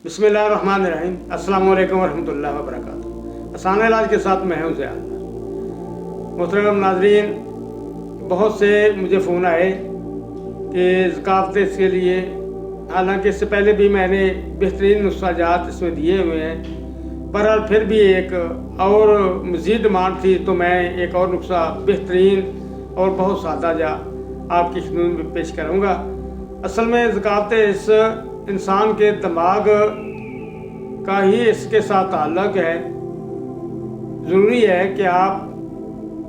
बिस्मिल्लाहिर्रहमानिर्रहीम। अस्सलामु अलैकुम वरहमतुल्लाहि वबरकातुहू। आसान इलाज के साथ मैं हूँ ज़ियाद। मोहतरम नाज़रीन, बहुत से मुझे फ़ोन आए कि ज़कात इसके लिए, हालांकि इससे पहले भी मैंने बेहतरीन नुस्ख़ाजात इसमें दिए हुए हैं, पर फिर भी एक और मज़ीद डिमांड थी तो मैं एक और नुस्ख़ा बेहतरीन और बहुत सादा जा आपकी खिदमत में पेश करूँगा। असल में ज़कात इस इंसान के दिमाग का ही इसके साथ ताल्लुक़ है। ज़रूरी है कि आप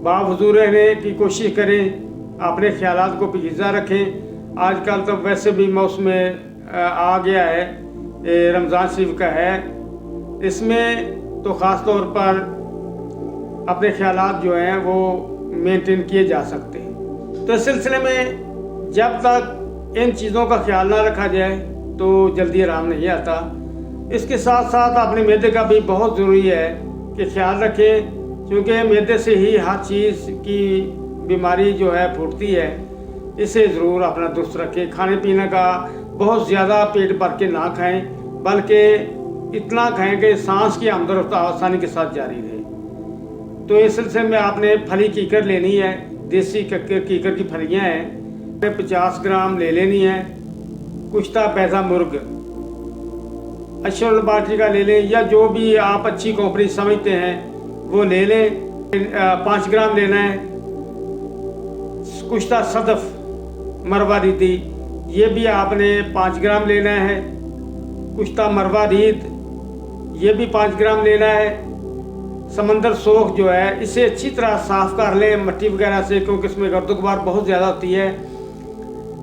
बावजूद रहने की कोशिश करें, अपने ख़यालात को पकीज़ा रखें। आजकल तो वैसे भी मौसम आ गया है, रमज़ान शरीफ का है, इसमें तो ख़ास तौर पर अपने ख़यालात जो हैं वो मेंटेन किए जा सकते हैं। तो इस सिलसिले में जब तक इन चीज़ों का ख्याल ना रखा जाए तो जल्दी आराम नहीं आता। इसके साथ साथ अपने मैदे का भी बहुत ज़रूरी है कि ख्याल रखें, क्योंकि मैदे से ही हर चीज़ की बीमारी जो है फूटती है। इसे ज़रूर अपना दुरुस्त रखें। खाने पीने का बहुत ज़्यादा पेट भर के ना खाएं, बल्कि इतना खाएं कि सांस की आमदरफ्त आसानी के साथ जारी रहे। तो इस सिलसिले में आपने फली कीकर लेनी है, देसी कीकर की फलियाँ हैं, 50 ग्राम ले लेनी है। कुश्ता पैसा मुर्ग अशरफ बाटी का ले लें, या जो भी आप अच्छी कंपनी समझते हैं वो ले लें। 5 ग्राम लेना है। कुश्ता सदफ मरवारीदी, ये भी आपने 5 ग्राम लेना है। कुश्ता मरवारीद, ये भी 5 ग्राम लेना है। समंदर सोख जो है, इसे अच्छी तरह साफ़ कर लें मिट्टी वगैरह से, क्योंकि इसमें गर्द गुबार बहुत ज़्यादा होती है।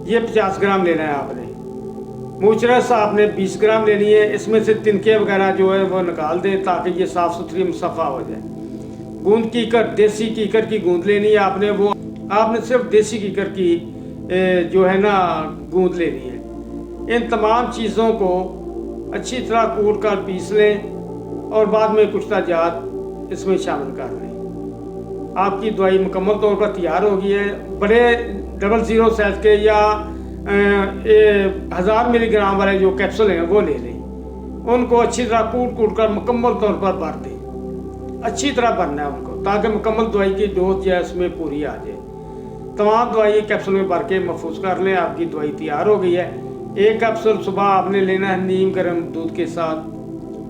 ये 50 ग्राम लेना है आपने। मूचरस आपने 20 ग्राम लेनी है। इसमें से तिनके वगैरह जो है वो निकाल दें ताकि ये साफ़ सुथरी मुसफ़ा हो जाए। गूंद कीकर, देसी कीकर की गूंद लेनी है आपने। वो आपने सिर्फ देसी कीकर की जो है ना गूंद लेनी है। इन तमाम चीज़ों को अच्छी तरह कूट कर पीस लें और बाद में कुश्ता जात इसमें शामिल कर लें। आपकी दवाई मुकम्मल तौर पर तैयार होगी है। बड़े 00 साइज़ के या 1000 मिलीग्राम वाले जो कैप्सूल हैं वो ले लें। उनको अच्छी तरह कूट कर मुकम्मल तौर पर भर दें। अच्छी तरह भरना है उनको, ताकि मुकम्मल दवाई की डोज जो है उसमें पूरी आ जाए। तमाम दवाई कैप्सूल में भर के महफूज कर लें। आपकी दवाई तैयार हो गई है। एक कैप्सूल सुबह आपने लेना है नीम गर्म दूध के साथ,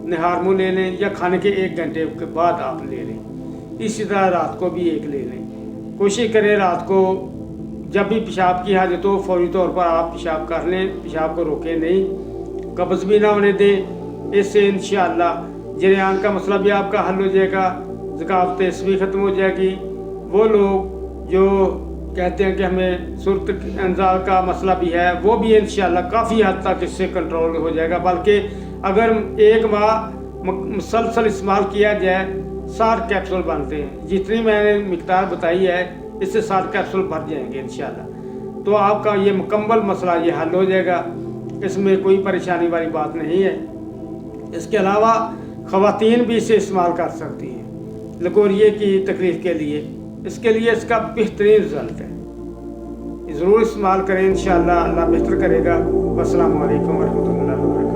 निहार मुँह ले लें, या खाने के 1 घंटे के बाद आप ले लें। इसी तरह रात को भी एक ले लें। कोशिश करें रात को जब भी पेशाब की हाजत हो फौरी तौर पर आप पेशाब कर लें, पेशाब को रोकें नहीं, कब्ज़ भी ना होने दें। इससे इंशाअल्लाह जरियान का मसला भी आपका हल हो जाएगा, ज़कात भी ख़त्म हो जाएगी। वो लोग जो कहते हैं कि हमें सुरत इंजाल का मसला भी है, वो भी इंशाअल्लाह काफ़ी हद तक इससे कंट्रोल हो जाएगा। बल्कि अगर 1 माह मुसलसल इस्तेमाल किया जाए 60 कैप्सूल बनते हैं। जितनी मैंने मिकदार बताई है इससे 60 कैप्सूल भर जाएंगे इंशाअल्लाह। तो आपका ये मुकम्मल मसला ये हल हो जाएगा। इसमें कोई परेशानी वाली बात नहीं है। इसके अलावा ख़वातीन भी इसे इस्तेमाल कर सकती हैं लकोरिए की तकलीफ़ के लिए। इसके लिए इसका बेहतरीन रिज़ल्ट है। ज़रूर इस्तेमाल करें, इंशाअल्लाह अल्लाह बेहतर करेगा। अस्सलामु अलैकुम वरहमतुल्लाहि वबरकातुहू।